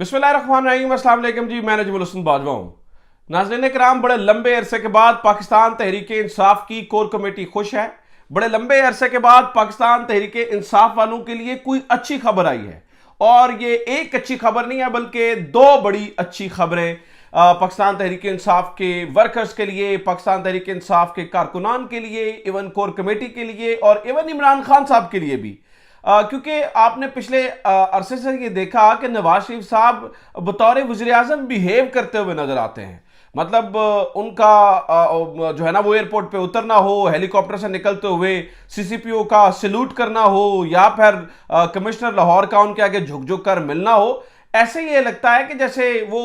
बिस्मिल्लाहिर्रहमानिर्रहीम, अस्सलाम वालेकुम जी। मैं नजमुल हसन बाजवा हूं। नाज़रीन कराम, बड़े लंबे अरसे के बाद पाकिस्तान तहरीक इंसाफ की कोर कमेटी खुश है। बड़े लंबे अरसे के बाद पाकिस्तान तहरीक इंसाफ वालों के लिए कोई अच्छी खबर आई है, और ये एक अच्छी खबर नहीं है बल्कि दो बड़ी अच्छी खबरें पाकिस्तान तहरीक इंसाफ के वर्कर्स के लिए, पाकिस्तान तहरीक इंसाफ के कारकुनान के लिए, इवन कोर कमेटी के लिए और इवन इमरान खान साहब के लिए भी। क्योंकि आपने पिछले अरसे से ये देखा कि नवाज शरीफ साहब बतौर वज़ीर आज़म बिहेव करते हुए नजर आते हैं। मतलब उनका जो है ना वो एयरपोर्ट पे उतरना हो, हेलीकॉप्टर से निकलते हुए सीसीपीओ का सैल्यूट करना हो, या फिर कमिश्नर लाहौर का उनके आगे झुक झुक कर मिलना हो, ऐसे ये लगता है कि जैसे वो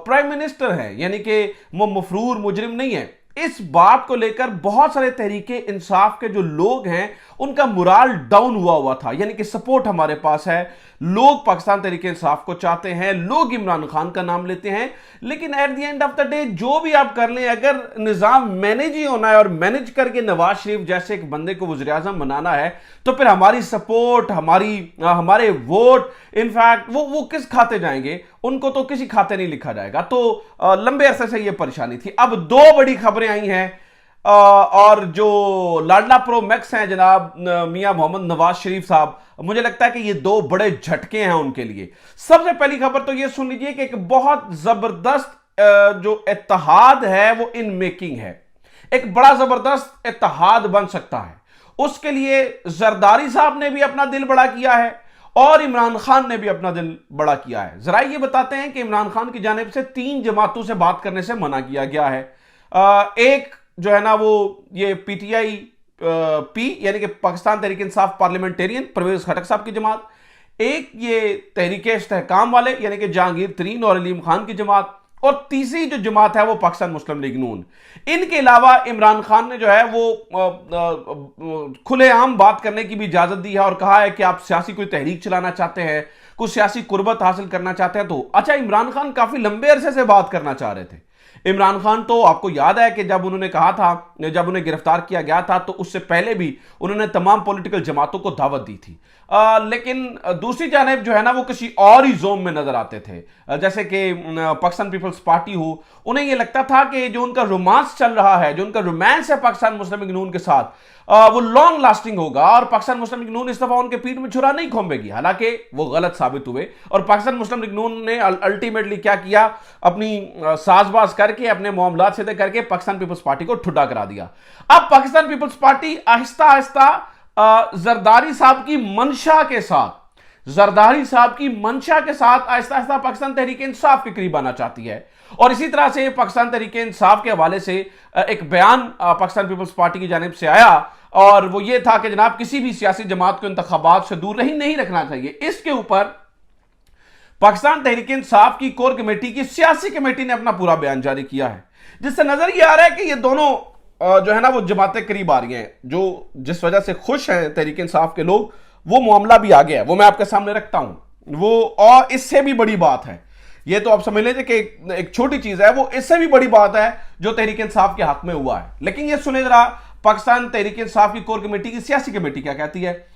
प्राइम मिनिस्टर है, यानी कि वो मफरूर मुजरिम नहीं है। इस बात को लेकर बहुत सारे तहरीके इंसाफ के जो लोग हैं उनका मुराल डाउन हुआ था, यानी कि सपोर्ट हमारे पास है, लोग पाकिस्तान तहरीके इंसाफ को चाहते हैं, लोग इमरान खान का नाम लेते हैं। लेकिन at the end of the day जो भी आप कर लें, अगर निजाम मैनेज ही होना है और मैनेज करके नवाज शरीफ जैसे एक बंदे को वज़ीर आज़म बनाना है, तो फिर हमारी सपोर्ट, हमारे वोट इनफैक्ट वो किस खाते जाएंगे? उनको तो किसी खाते नहीं लिखा जाएगा। तो लंबे अरसे से यह परेशानी थी। अब दो बड़ी खबरें आई हैं, और जो लाडला प्रो मैक्स हैं जनाब मियां मोहम्मद नवाज शरीफ साहब, मुझे लगता है कि ये दो बड़े झटके हैं उनके लिए। सबसे पहली खबर तो ये सुन लीजिए कि एक बहुत जबरदस्त जो इत्तेहाद है वो इन मेकिंग है। एक बड़ा जबरदस्त इत्तेहाद बन सकता है। उसके लिए जरदारी साहब ने भी अपना दिल बड़ा किया है और इमरान खान ने भी अपना दिल बड़ा किया है। जरा ये बताते हैं कि इमरान खान की जानिब से 3 जमातों से बात करने से मना किया गया है। एक जो है ना वो ये पीटीआई पी यानी कि पाकिस्तान तहरीक इंसाफ पार्लियामेंटेरियन परवेज खटक साहब की जमात, एक ये तहरीक इस्तेहकाम वाले यानी कि जहांगीर तरीन और अलीम खान की जमात, और तीसरी जो जमात है वो पाकिस्तान मुस्लिम लीग नून। इनके अलावा इमरान खान ने जो है वो खुलेआम बात करने की भी इजाजत दी है और कहा है कि आप सियासी कोई तहरीक चलाना चाहते हैं, कुछ सियासी कुर्बत हासिल करना चाहते हैं तो अच्छा। इमरान खान काफी लंबे अरसे से बात करना चाह रहे थे। इमरान खान तो आपको याद है कि जब उन्होंने कहा था, जब उन्हें गिरफ्तार किया गया था, तो उससे पहले भी उन्होंने तमाम पॉलिटिकल जमातों को दावत दी थी। लेकिन दूसरी जानिब जो है ना वो किसी और ही जोन में नजर आते थे। जैसे कि पाकिस्तान पीपल्स पार्टी हो, उन्हें यह लगता था कि जो उनका रोमांस चल रहा है, जो उनका रोमांस है पाकिस्तान मुस्लिम लीग नून के साथ, वो लॉन्ग लास्टिंग होगा और पाकिस्तान मुस्लिम लीग नून इस दफा उनके पीठ में छुरा नहीं घोंपेगी। हालांकि वो गलत साबित हुए और पाकिस्तान मुस्लिम लीग नून ने अल्टीमेटली क्या किया, अपनी साजबाज करके, अपने मामलात सीधे करके पाकिस्तान पीपल्स पार्टी को ठुड्डा करा दिया। अब पाकिस्तान पीपल्स पार्टी आहिस्ता आहिस्ता जरदारी साहब की मंशा के साथ आहिस्ता आहिस्ता पाकिस्तान तहरीक इंसाफ के करीब आना चाहती है। और इसी तरह से पाकिस्तान तहरीक इंसाफ के हवाले से एक बयान पाकिस्तान पीपल्स पार्टी की जानिब से आया, और वो ये था कि जनाब किसी भी सियासी जमात को इंतखाबात से दूर नहीं रखना चाहिए। इसके ऊपर पाकिस्तान तहरीक इंसाफ की कोर कमेटी की सियासी कमेटी ने अपना पूरा बयान जारी किया है, जिससे नजर ये आ रहा है कि ये दोनों जो है ना वो जमातें करीब आ रही हैं। जो जिस वजह से खुश हैं तहरीक इंसाफ के लोग, वो मामला भी आ गया है, वो मैं आपके सामने रखता हूं। वो और इससे भी बड़ी बात है, ये तो आप समझ लीजिए कि एक छोटी चीज है, वो इससे भी बड़ी बात है जो तहरीक इंसाफ के हक में हुआ है। लेकिन ये सुने जरा पाकिस्तान तहरीक इंसाफ की कोर कमेटी की सियासी कमेटी क्या कहती है।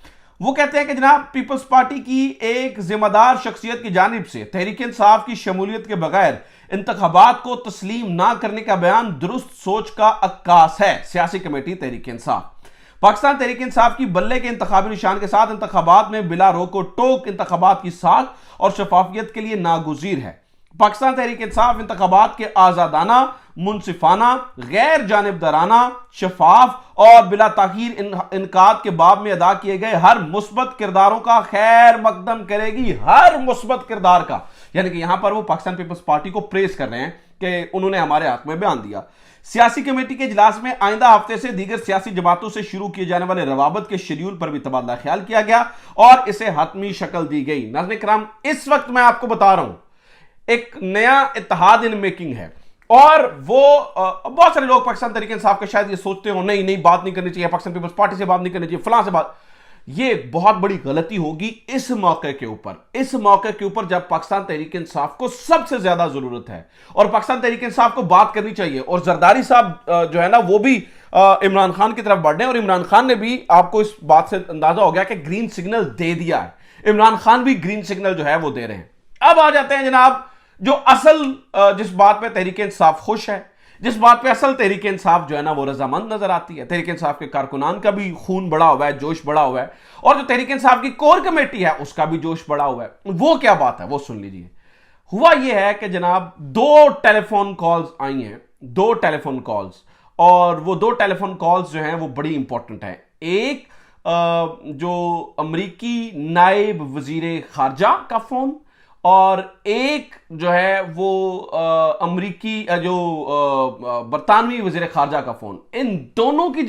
वो कहते हैं कि जनाब पीपल्स पार्टी की एक जिम्मेदार शख्सियत की जानिब से तहरीक इंसाफ की शमूलियत के बगैर इंतखाबात को तस्लीम ना करने का बयान दुरुस्त सोच का अक्कास है। सियासी कमेटी तहरीक इंसाफ पाकिस्तान तहरीक इंसाफ की बल्ले के इंतखाबी निशान के साथ इंतखाबात में बिला रोको टोक इंतखाबात की साख और शफाफियत के लिए नागुजीर है। पाकिस्तान तहरीक इंसाफ इंतखाबात के आजादाना, मुनसिफाना, गैर जानिबदाराना, शफाफ और बिला ताखीर इनकाद के बाब में अदा किए गए हर मुस्बत किरदारों का खैर मकदम करेगी। हर मुस्बत किरदार का, यानी कि यहां पर वो पाकिस्तान पीपल्स पार्टी को प्रेस कर रहे हैं कि उन्होंने हमारे हक में बयान दिया। सियासी कमेटी के इजलास में आइंदा हफ्ते से दीगर सियासी जमातों से शुरू किए जाने वाले रवाबत के शेड्यूल पर भी तबादला ख्याल किया गया और इसे हतमी शक्ल दी गई। नाज़रीन किराम, इस वक्त मैं आपको बता रहा हूं एक नया इत्तेहाद इन मेकिंग है, और वो बहुत सारे लोग पाकिस्तान तहरीक इंसाफ के शायद ये सोचते हो नहीं बात नहीं करनी चाहिए, पाकिस्तान पीपल्स पार्टी से बात नहीं करनी चाहिए, फलां से बात। ये बहुत बड़ी गलती होगी इस मौके के ऊपर जब पाकिस्तान तहरीक इंसाफ को सबसे ज्यादा जरूरत है और पाकिस्तान तहरीक इंसाफ को बात करनी चाहिए। और जरदारी साहब जो है ना वो भी इमरान खान की तरफ बढ़ने, और इमरान खान ने भी, आपको इस बात से अंदाजा हो गया कि ग्रीन सिग्नल दे दिया है। इमरान खान भी ग्रीन सिग्नल जो है वो दे रहे हैं। अब आ जाते हैं जनाब जो असल जिस बात पे तहरीक इंसाफ खुश है, जिस बात पे असल तहरीक इंसाफ जो है ना वो रजामंद नजर आती है। तहरीक इंसाफ के कारकुनान का भी खून बढ़ा हुआ है, जोश बढ़ा हुआ है, और जो तहरीक इंसाफ की कोर कमेटी है उसका भी जोश बढ़ा हुआ है। वो क्या बात है वो सुन लीजिए। हुआ यह है कि जनाब 2 टेलीफोन कॉल्स आई हैं, 2 टेलीफोन कॉल्स, और वो 2 टेलीफोन कॉल्स जो हैं वो बड़ी इंपॉर्टेंट है। एक जो अमरीकी नायब वजीर खारजा का फोन, और एक जो है वो अमरीकी जो बरतानवी वजीर खारजा का फोन। इन दोनों की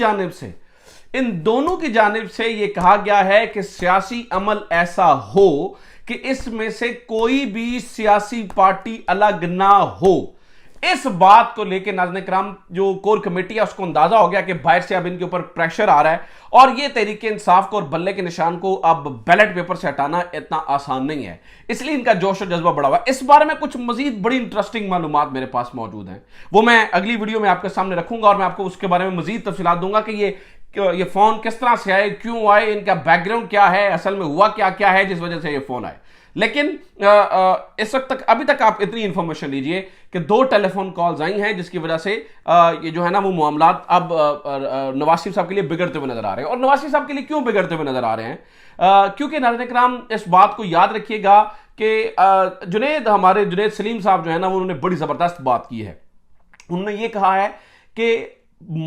जानिब से यह कहा गया है कि सियासी अमल ऐसा हो कि इसमें से कोई भी सियासी पार्टी अलग ना हो। इस बात को लेकर नाज़रीन किराम जो कोर कमेटी है उसको अंदाजा हो गया कि बाहर से अब इनके ऊपर प्रेशर आ रहा है, और ये तहरीक इंसाफ को और बल्ले के निशान को अब बैलेट पेपर से हटाना इतना आसान नहीं है, इसलिए इनका जोश और जज्बा बढ़ा हुआ है। इस बारे में कुछ मजीद बड़ी इंटरेस्टिंग मालूमात मेरे पास मौजूद हैं, वो मैं अगली वीडियो में आपके सामने रखूंगा, और मैं आपको उसके बारे में मजीद तफसीलात दूंगा कि ये फोन किस तरह से आए, क्यों आए, इनका बैकग्राउंड क्या है, असल में हुआ क्या क्या है जिस वजह से ये फोन आए। लेकिन इस वक्त तक अभी तक आप इतनी इंफॉर्मेशन लीजिए कि 2 टेलीफोन कॉल्स आई हैं जिसकी वजह से ये जो है ना वो मामलात अब नवाज शरीफ साहब के लिए बिगड़ते हुए नजर आ रहे हैं। और नवाज शरीफ साहब के लिए क्यों बिगड़ते हुए नजर आ रहे हैं? क्योंकि नाज़रीन किराम इस बात को याद रखिएगा कि हमारे जुनैद सलीम साहब जो है ना वो उन्होंने बड़ी जबरदस्त बात की है। उन्होंने ये कहा है कि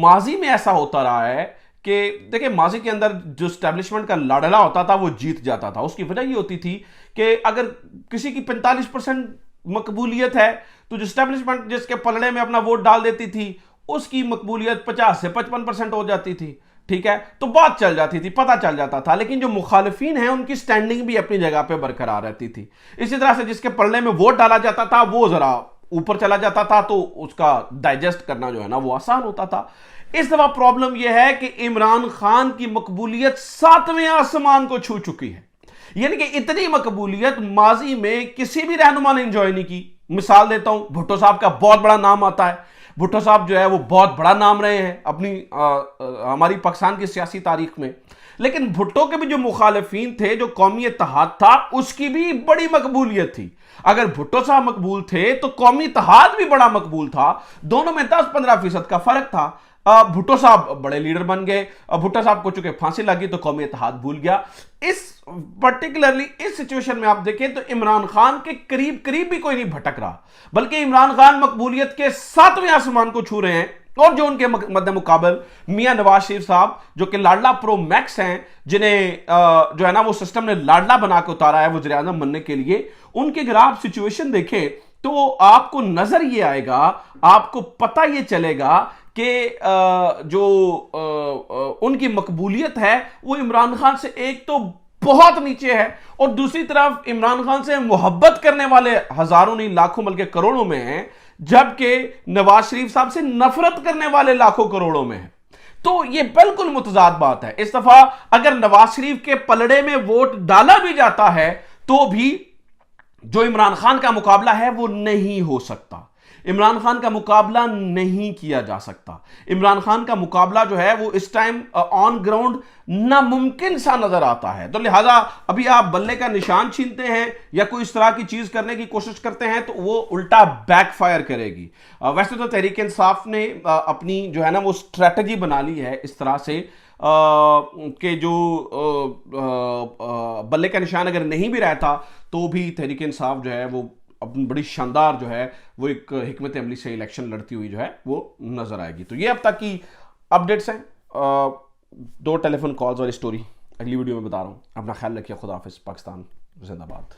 माजी में ऐसा होता रहा है कि देखिए माजी के अंदर जो स्टैब्लिशमेंट का लाडला होता था वो जीत जाता था। उसकी वजह ये होती थी कि अगर किसी की 45% मकबूलियत है तो जो स्टैब्लिशमेंट जिसके पलड़े में अपना वोट डाल देती थी उसकी मकबूलियत 50 से 55% हो जाती थी। ठीक है, तो बात चल जाती थी, पता चल जाता था। लेकिन जो मुखालिफिन हैं उनकी स्टैंडिंग भी अपनी जगह पे बरकरार रहती थी। इसी तरह से जिसके पलड़े में वोट डाला जाता था वो जरा ऊपर चला जाता था, तो उसका डाइजेस्ट करना जो है ना वो आसान होता था। इस दफा प्रॉब्लम यह है कि इमरान खान की मकबूलियत 7वें आसमान को छू चुकी है। यानी कि इतनी मकबूलियत माजी में किसी भी रहनुमा ने एंजॉय नहीं की। मिसाल देता हूं, भुट्टो साहब का बहुत बड़ा नाम आता है। भुट्टो साहब जो है वो बहुत बड़ा नाम रहे हैं अपनी हमारी पाकिस्तान की सियासी तारीख में। लेकिन भुट्टो के भी जो मुखालिफिन थे, जो कौमी इत्तेहाद था, उसकी भी बड़ी मकबूलियत थी। अगर भुट्टो साहब मकबूल थे तो कौमी इत्तेहाद भी बड़ा मकबूल था। दोनों में 10-15% का फर्क था। भुट्टो साहब बड़े लीडर बन गए। भुट्टो साहब को चूंकि फांसी लगी तो कौमी इत्तेहाद भूल गया। इस पर्टिकुलरली इस सिचुएशन में आप देखें तो इमरान खान के करीब करीब भी कोई नहीं भटक रहा, बल्कि इमरान खान मकबूलियत के 7वें आसमान को छू रहे हैं। और जो उनके मद्दे मुकाबल मियां नवाज शरीफ साहब जो कि लाडला प्रो मैक्स हैं, जिन्हें जो है ना वो सिस्टम ने लाडला बना के उतारा है वज़ीर आज़म बनने के लिए, उनके अगर आप सिचुएशन देखें तो आपको नजर ये आएगा, आपको पता ये चलेगा कि जो उनकी मकबूलियत है वो इमरान खान से एक तो बहुत नीचे है, और दूसरी तरफ इमरान खान से मोहब्बत करने वाले हजारों नहीं लाखों बल्कि करोड़ों में हैं, जबकि नवाज शरीफ साहब से नफरत करने वाले लाखों करोड़ों में हैं। तो ये बिल्कुल मुतजाद बात है। इस दफा अगर नवाज शरीफ के पलड़े में वोट डाला भी जाता है तो भी जो इमरान खान का मुकाबला है वो नहीं हो सकता। इमरान खान का मुकाबला नहीं किया जा सकता। इमरान खान का मुकाबला जो है वो इस टाइम ऑन ग्राउंड नामुमकिन सा नजर आता है। तो लिहाजा अभी आप बल्ले का निशान छीनते हैं या कोई इस तरह की चीज करने की कोशिश करते हैं तो वो उल्टा बैकफायर करेगी। वैसे तो तहरीक इंसाफ ने अपनी जो है ना वो स्ट्रैटेजी बना ली है इस तरह से कि जो बल्ले का निशान अगर नहीं भी रहता तो भी तहरीक इंसाफ जो है वो अपनी बड़ी शानदार जो है वो एक हिकमत अमली से इलेक्शन लड़ती हुई जो है वो नजर आएगी। तो ये अब तक की अपडेट्स हैं, 2 टेलीफोन कॉल्स वाली स्टोरी अगली वीडियो में बता रहा हूँ। अपना ख्याल रखिए। खुदा हाफिज़। पाकिस्तान जिंदाबाद।